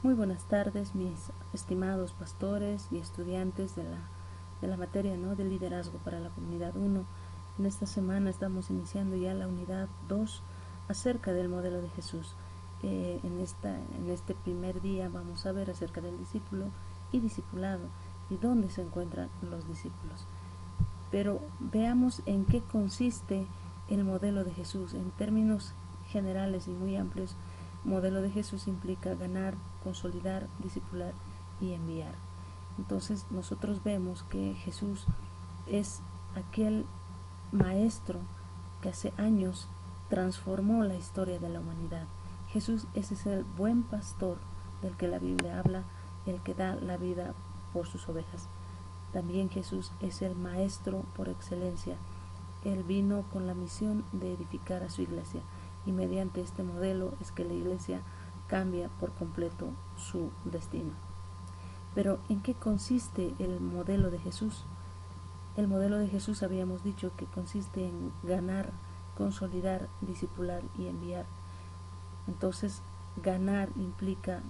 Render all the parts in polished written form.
Muy buenas tardes, mis estimados pastores y estudiantes de la materia, ¿no?, de liderazgo para la comunidad 1. En esta semana estamos iniciando ya la unidad 2 acerca del modelo de Jesús. En este primer día vamos a ver acerca del discípulo y discipulado y dónde se encuentran los discípulos. Pero veamos en qué consiste el modelo de Jesús. En términos generales y muy amplios, modelo de Jesús implica ganar, consolidar, discipular y enviar. Entonces nosotros vemos que Jesús es aquel maestro que hace años transformó la historia de la humanidad. Jesús es el buen pastor del que la Biblia habla, el que da la vida por sus ovejas. También Jesús es el maestro por excelencia. Él vino con la misión de edificar a su iglesia y mediante este modelo es que la iglesia cambia por completo su destino. Pero ¿en qué consiste el modelo de Jesús? El modelo de Jesús habíamos dicho que consiste en ganar, consolidar, discipular y enviar. Entonces, ganar implica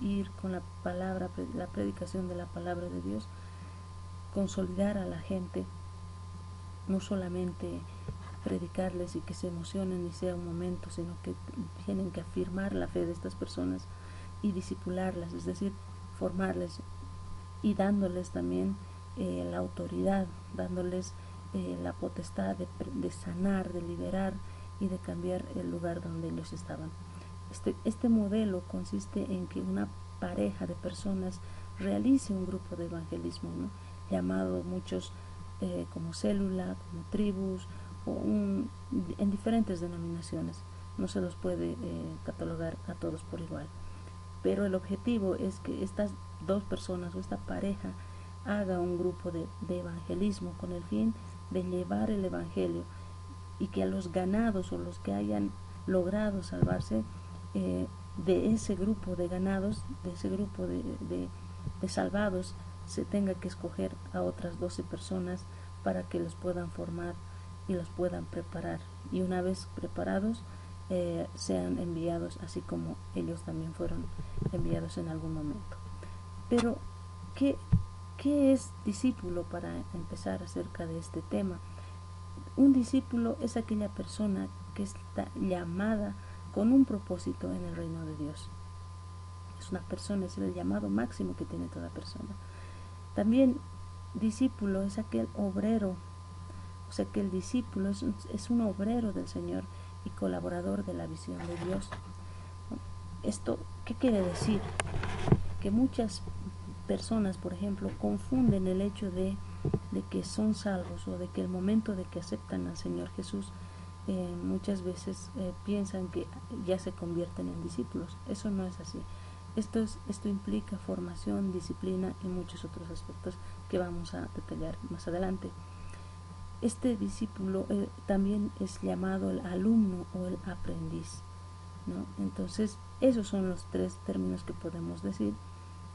ir con la palabra, la predicación de la palabra de Dios, consolidar a la gente, no solamente predicarles y que se emocionen y sea un momento, sino que tienen que afirmar la fe de estas personas y discipularlas, es decir, formarles y dándoles también la autoridad, dándoles la potestad de sanar, de liberar y de cambiar el lugar donde ellos estaban. Este modelo consiste en que una pareja de personas realice un grupo de evangelismo, ¿no?, llamado muchos como célula, como tribus, en diferentes denominaciones. No se los puede catalogar a todos por igual. Pero el objetivo es que estas dos personas o esta pareja haga un grupo de evangelismo con el fin de llevar el evangelio y que a los ganados o los que hayan logrado salvarse de ese grupo de ganados, de ese grupo de salvados, se tenga que escoger a otras 12 personas para que los puedan formar y los puedan preparar. Y una vez preparados, sean enviados, así como ellos también fueron enviados en algún momento. Pero, ¿qué es discípulo? Para empezar acerca de este tema, un discípulo es aquella persona que está llamada con un propósito en el reino de Dios. Es una persona, es el llamado máximo que tiene toda persona. También discípulo es aquel obrero, o sea que el discípulo es un obrero del Señor y colaborador de la visión de Dios. ¿Esto qué quiere decir? Que muchas personas, por ejemplo, confunden el hecho de que son salvos o de que el momento de que aceptan al Señor Jesús, muchas veces piensan que ya se convierten en discípulos. Eso no es así. Esto implica formación, disciplina y muchos otros aspectos que vamos a detallar más adelante. Este discípulo también es llamado el alumno o el aprendiz, ¿no? Entonces, esos son los tres términos que podemos decir,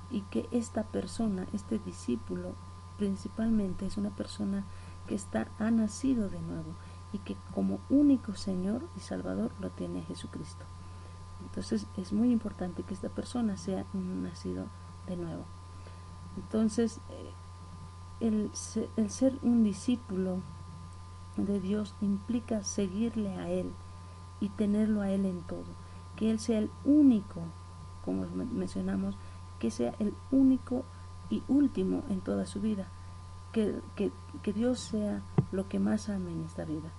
y que esta persona, este discípulo, principalmente es una persona que ha nacido de nuevo y que como único Señor y Salvador lo tiene Jesucristo. Entonces es muy importante que esta persona sea un nacido de nuevo. Entonces el ser un discípulo de Dios implica seguirle a Él y tenerlo a Él en todo, que Él sea el único, como mencionamos, que sea el único y último en toda su vida, que Dios sea lo que más ama en esta vida.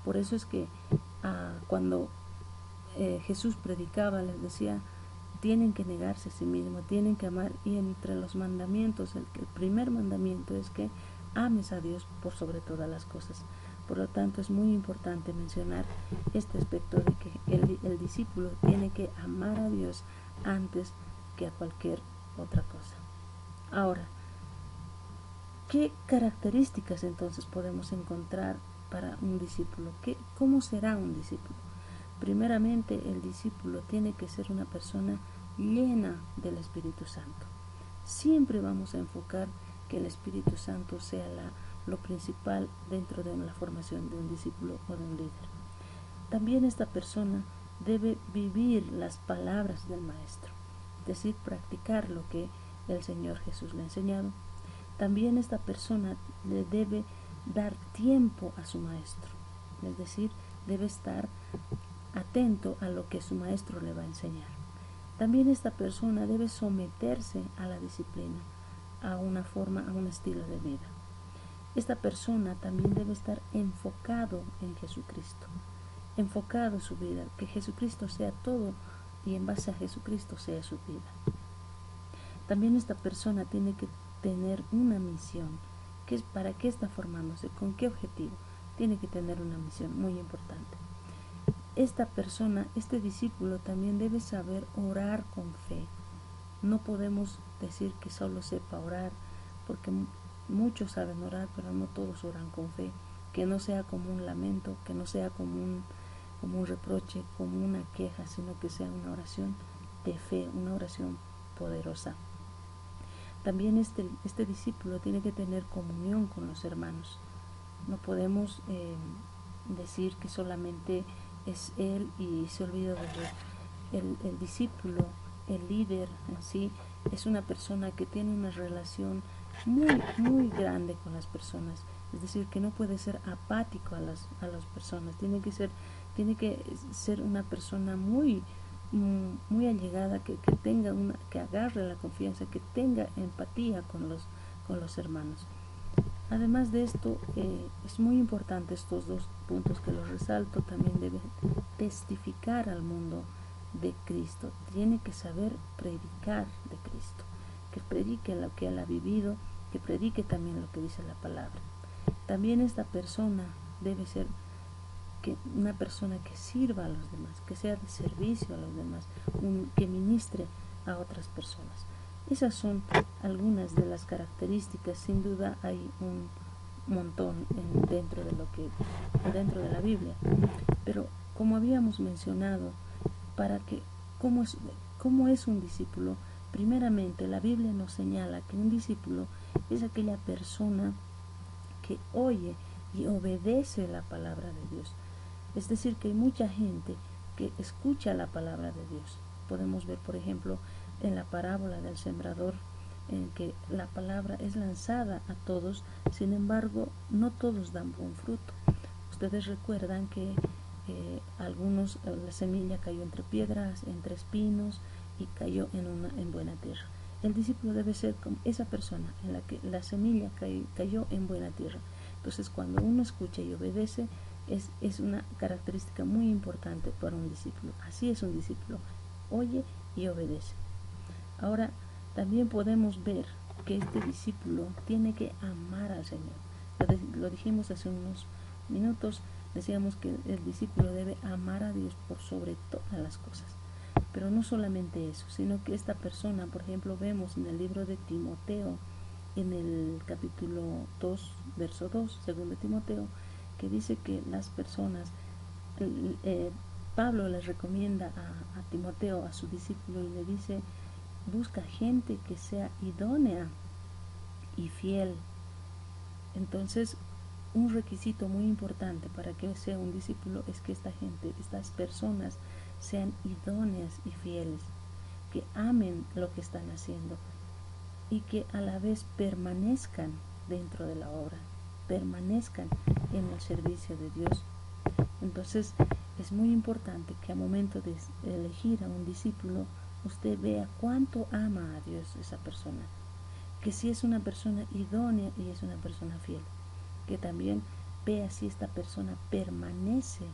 Por eso es que cuando Jesús predicaba, les decía, tienen que negarse a sí mismos, tienen que amar, y entre los mandamientos, el primer mandamiento es que ames a Dios por sobre todas las cosas. Por lo tanto, es muy importante mencionar este aspecto de que el discípulo tiene que amar a Dios antes que a cualquier otra cosa. Ahora, ¿qué características entonces podemos encontrar para un discípulo? ¿Cómo será un discípulo? Primeramente, el discípulo tiene que ser una persona llena del Espíritu Santo. Siempre vamos a enfocar que el Espíritu Santo sea lo principal dentro de la formación de un discípulo o de un líder. También esta persona debe vivir las palabras del Maestro. es decir, practicar lo que el Señor Jesús le ha enseñado. También esta persona le debe dar tiempo a su maestro, es decir, debe estar atento a lo que su maestro le va a enseñar. También esta persona debe someterse a la disciplina, a una forma, a un estilo de vida. Esta persona también debe estar enfocado en Jesucristo, enfocado su vida, que Jesucristo sea todo y en base a Jesucristo sea su vida. También esta persona tiene que tener una misión. ¿Para qué está formándose? ¿Con qué objetivo? Tiene que tener una misión muy importante. Esta persona, este discípulo también debe saber orar con fe. No podemos decir que solo sepa orar, porque muchos saben orar, pero no todos oran con fe. Que no sea como un lamento, que no sea como un reproche, como una queja, sino que sea una oración de fe, una oración poderosa. También este discípulo tiene que tener comunión con los hermanos. No podemos decir que solamente es él y se olvida de el discípulo, el líder en sí, es una persona que tiene una relación muy grande con las personas. Es decir, que no puede ser apático a las personas. Tiene que ser una persona muy allegada, que agarre la confianza, que tenga empatía con los hermanos. Además de esto, es muy importante estos dos puntos que los resalto. También debe testificar al mundo de Cristo. Tiene que saber predicar de Cristo, que predique lo que él ha vivido, que predique también lo que dice la palabra. También esta persona debe ser una persona que sirva a los demás, que sea de servicio a los demás, que ministre a otras personas. Esas son algunas de las características. Sin duda hay un montón dentro de la Biblia, pero como habíamos mencionado, ¿cómo es un discípulo? Primeramente, la Biblia nos señala que un discípulo es aquella persona que oye y obedece la palabra de Dios. Es decir, que hay mucha gente que escucha la palabra de Dios. Podemos ver, por ejemplo, en la parábola del sembrador, en que la palabra es lanzada a todos, sin embargo, no todos dan buen fruto. Ustedes recuerdan que algunos, la semilla cayó entre piedras, entre espinos, y cayó en buena tierra. El discípulo debe ser como esa persona en la que la semilla cayó en buena tierra. Entonces, cuando uno escucha y obedece, es una característica muy importante para un discípulo. Así es un discípulo: oye y obedece. Ahora, también podemos ver que este discípulo tiene que amar al Señor. Lo dijimos hace unos minutos. Decíamos que el discípulo debe amar a Dios por sobre todas las cosas. Pero no solamente eso, sino que esta persona, por ejemplo, vemos en el libro de Timoteo, en el capítulo 2, verso 2, segundo de Timoteo, que dice que las personas, Pablo les recomienda a Timoteo, a su discípulo, y le dice: busca gente que sea idónea y fiel. Entonces, un requisito muy importante para que sea un discípulo es que estas personas sean idóneas y fieles, que amen lo que están haciendo y que a la vez permanezcan dentro de la obra, permanezcan en el servicio de Dios. Entonces, es muy importante que al momento de elegir a un discípulo, usted vea cuánto ama a Dios esa persona, que si es una persona idónea y es una persona fiel, que también vea si esta persona permanece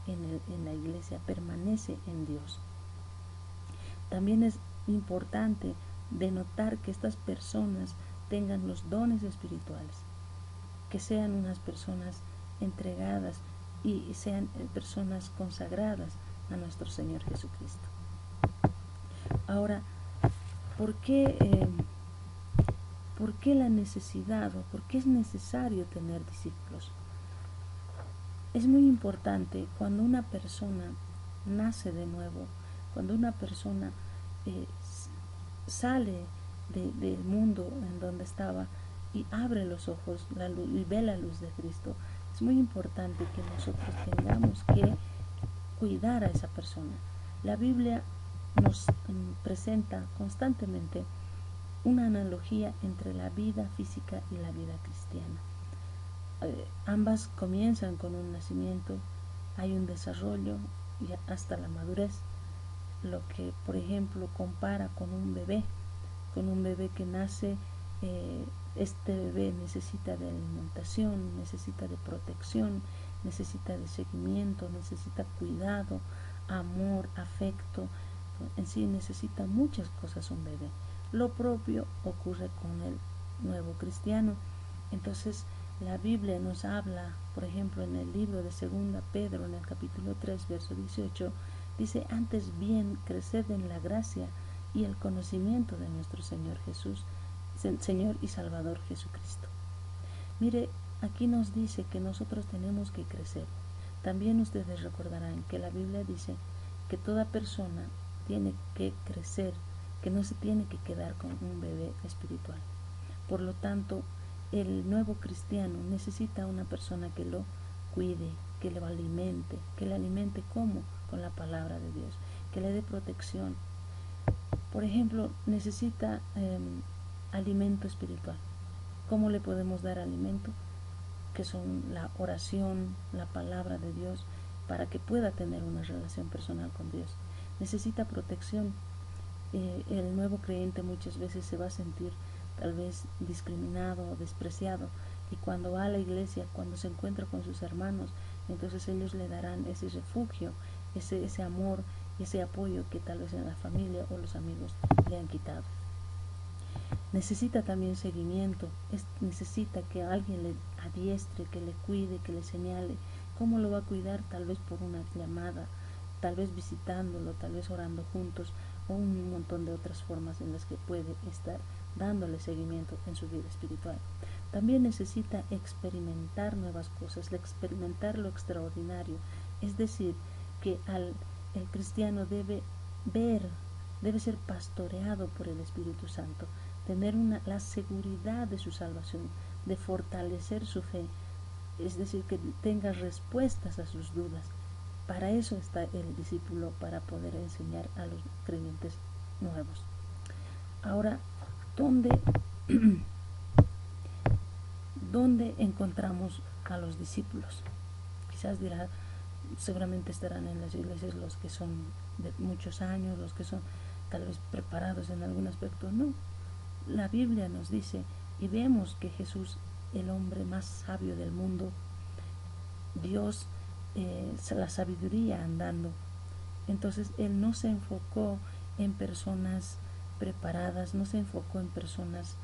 en la iglesia, permanece en Dios. También es importante denotar que estas personas tengan los dones espirituales, que sean unas personas entregadas y sean personas consagradas a nuestro Señor Jesucristo. Ahora, ¿por qué la necesidad o por qué es necesario tener discípulos? Es muy importante cuando una persona nace de nuevo, cuando una persona sale del mundo en donde estaba y abre los ojos y ve la luz de Cristo. Es muy importante que nosotros tengamos que cuidar a esa persona. La Biblia nos presenta constantemente una analogía entre la vida física y la vida cristiana. Ambas comienzan con un nacimiento, hay un desarrollo y hasta la madurez, lo que por ejemplo compara con un bebé que nace. Este bebé necesita de alimentación, necesita de protección, necesita de seguimiento, necesita cuidado, amor, afecto, en sí necesita muchas cosas un bebé. Lo propio ocurre con el nuevo cristiano. Entonces la Biblia nos habla, por ejemplo, en el libro de 2 Pedro, en el capítulo 3, verso 18, dice: antes bien, creced en la gracia y el conocimiento de nuestro Señor y Salvador Jesucristo. Mire, aquí nos dice que nosotros tenemos que crecer. También ustedes recordarán que la Biblia dice que toda persona tiene que crecer, que no se tiene que quedar con un bebé espiritual. Por lo tanto, el nuevo cristiano necesita una persona que lo cuide, que lo alimente, que le alimente ¿cómo? Con la palabra de Dios, que le dé protección. Por ejemplo, necesita alimento espiritual. ¿Cómo le podemos dar alimento? Que son la oración, la palabra de Dios, para que pueda tener una relación personal con Dios. Necesita protección. El nuevo creyente muchas veces se va a sentir tal vez discriminado o despreciado, y cuando va a la iglesia, cuando se encuentra con sus hermanos, entonces ellos le darán ese refugio, ese amor, ese apoyo que tal vez en la familia o los amigos le han quitado. Necesita también seguimiento, necesita que alguien le adiestre, que le cuide, que le señale. ¿Cómo lo va a cuidar? Tal vez por una llamada, tal vez visitándolo, tal vez orando juntos, o un montón de otras formas en las que puede estar dándole seguimiento en su vida espiritual. También necesita experimentar nuevas cosas, experimentar lo extraordinario. Es decir, que el cristiano debe ser pastoreado por el Espíritu Santo, tener la seguridad de su salvación, de fortalecer su fe, es decir, que tenga respuestas a sus dudas. Para eso está el discípulo, para poder enseñar a los creyentes nuevos. Ahora, ¿dónde encontramos a los discípulos? Quizás dirá, seguramente estarán en las iglesias los que son de muchos años, los que son tal vez preparados en algún aspecto. No, la Biblia nos dice, y vemos que Jesús, el hombre más sabio del mundo, Dios, la sabiduría andando. Entonces él no se enfocó en personas preparadas, no se enfocó en personas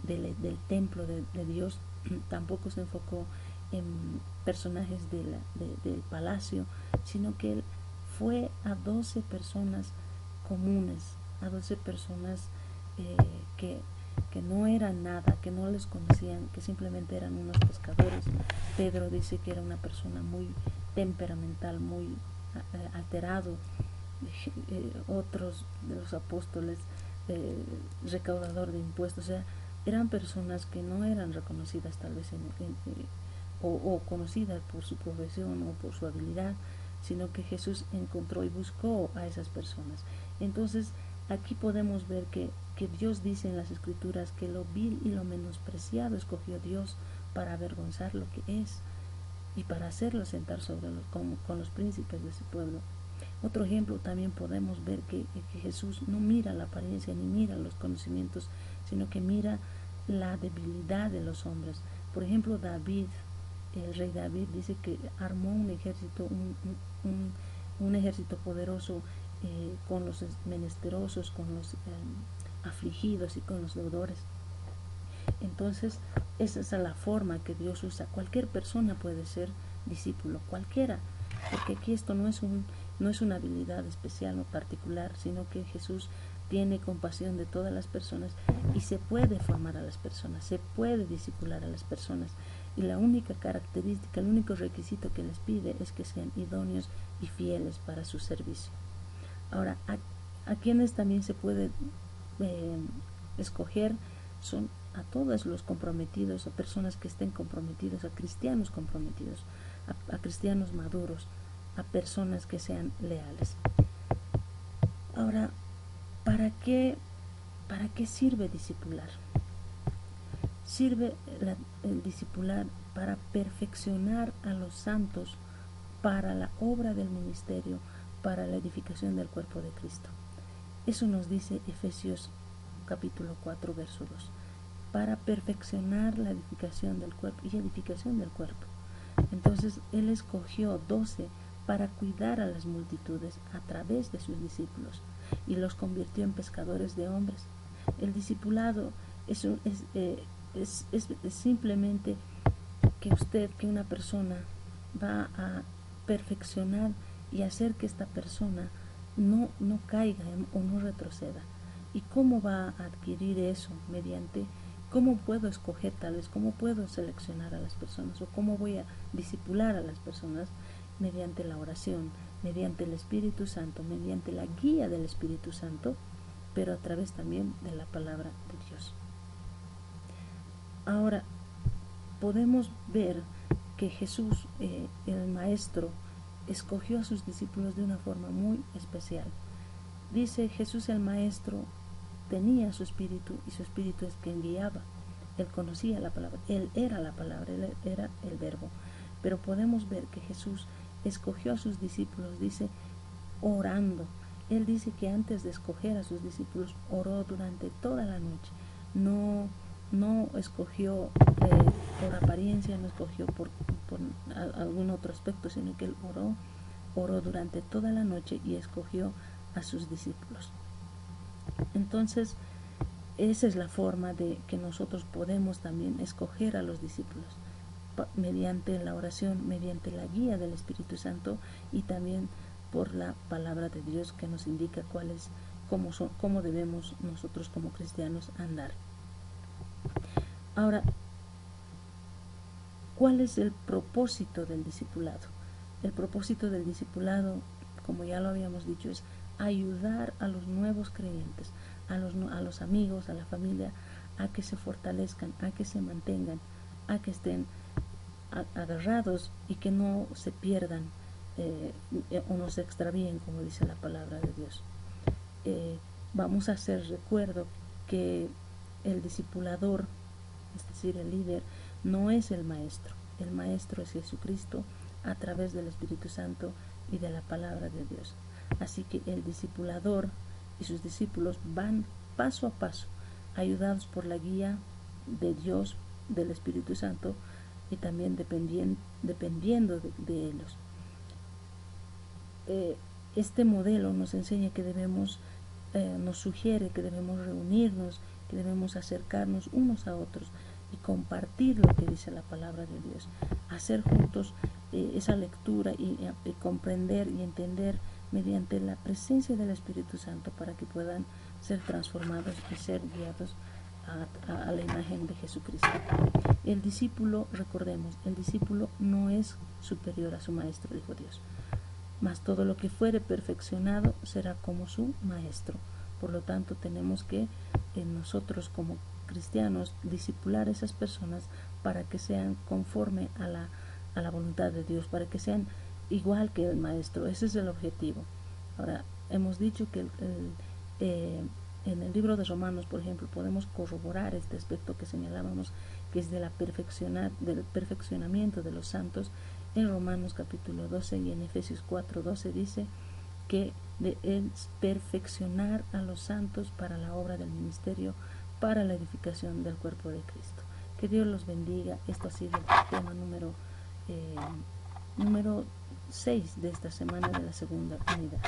del templo de Dios, tampoco se enfocó en personajes del palacio, sino que él fue a 12 personas comunes, a 12 personas que no eran nada, que no les conocían, que simplemente eran unos pescadores. Pedro dice que era una persona muy temperamental, muy alterado. Otros de los apóstoles, recaudador de impuestos, o sea, eran personas que no eran reconocidas tal vez o conocidas por su profesión o por su habilidad, sino que Jesús encontró y buscó a esas personas. Entonces aquí podemos ver que Dios dice en las Escrituras que lo vil y lo menospreciado escogió Dios para avergonzar lo que es y para hacerlo sentar con los príncipes de ese pueblo. Otro ejemplo también podemos ver que Jesús no mira la apariencia ni mira los conocimientos, sino que mira la debilidad de los hombres. Por ejemplo, David, el rey David, dice que armó un ejército, un ejército poderoso, con los menesterosos, con los afligidos y con los deudores. Entonces, esa es la forma que Dios usa. Cualquier persona puede ser discípulo, cualquiera, porque aquí esto no es una habilidad especial o particular, sino que Jesús tiene compasión de todas las personas y se puede formar a las personas, se puede discipular a las personas, y la única característica, el único requisito que les pide es que sean idóneos y fieles para su servicio. Ahora, a quienes también se puede escoger son a todos los comprometidos, a personas que estén comprometidos, a cristianos comprometidos, a cristianos maduros, a personas que sean leales. Ahora, ¿para qué sirve discipular? Sirve el discipular para perfeccionar a los santos para la obra del ministerio, para la edificación del cuerpo de Cristo. Eso nos dice Efesios capítulo 4, verso 2. Para perfeccionar la edificación del cuerpo y edificación del cuerpo. Entonces, Él escogió 12 para cuidar a las multitudes a través de sus discípulos y los convirtió en pescadores de hombres. El discipulado es simplemente que una persona va a perfeccionar y hacer que esta persona no caiga o no retroceda. ¿Y cómo va a adquirir eso? Mediante cómo puedo escoger tales, cómo puedo seleccionar a las personas o cómo voy a discipular a las personas, mediante la oración, mediante el Espíritu Santo, mediante la guía del Espíritu Santo, pero a través también de la palabra de Dios. Ahora, podemos ver que Jesús, el Maestro, escogió a sus discípulos de una forma muy especial. Dice Jesús el Maestro tenía su espíritu y su espíritu es quien guiaba. Él conocía la palabra, Él era la palabra, Él era el verbo. Pero podemos ver que Jesús escogió a sus discípulos, dice, orando. Él dice que antes de escoger a sus discípulos oró durante toda la noche. No escogió por apariencia, no escogió por algún otro aspecto, sino que Él oró durante toda la noche y escogió a sus discípulos. Entonces, esa es la forma de que nosotros podemos también escoger a los discípulos, mediante la oración, mediante la guía del Espíritu Santo y también por la palabra de Dios que nos indica cómo debemos nosotros como cristianos andar. Ahora, ¿cuál es el propósito del discipulado? El propósito del discipulado, como ya lo habíamos dicho, es ayudar a los nuevos creyentes, a los amigos, a la familia, a que se fortalezcan, a que se mantengan, a que estén agarrados y que no se pierdan o no se extravíen, como dice la palabra de Dios. Vamos a hacer recuerdo que el discipulador, es decir, el líder, no es el maestro. El maestro es Jesucristo a través del Espíritu Santo y de la palabra de Dios. Así que el discipulador y sus discípulos van paso a paso, ayudados por la guía de Dios, del Espíritu Santo, y también dependiendo de ellos. Este modelo nos enseña que nos sugiere que debemos reunirnos, que debemos acercarnos unos a otros y compartir lo que dice la palabra de Dios, hacer juntos esa lectura y comprender y entender mediante la presencia del Espíritu Santo para que puedan ser transformados y ser guiados a la imagen de Jesucristo. El discípulo, recordemos, el discípulo no es superior a su maestro, dijo Dios, mas todo lo que fuere perfeccionado será como su maestro. Por lo tanto, tenemos que nosotros como cristianos discipular a esas personas para que sean conforme a la voluntad de Dios, para que sean igual que el maestro. Ese es el objetivo. Ahora, hemos dicho que en el libro de Romanos, por ejemplo, podemos corroborar este aspecto que señalábamos, que es del perfeccionamiento de los santos. En Romanos capítulo 12 y en Efesios 4:12 dice que es perfeccionar a los santos para la obra del ministerio, para la edificación del cuerpo de Cristo. Que Dios los bendiga. Esto ha sido el tema número 6 de esta semana de la segunda unidad.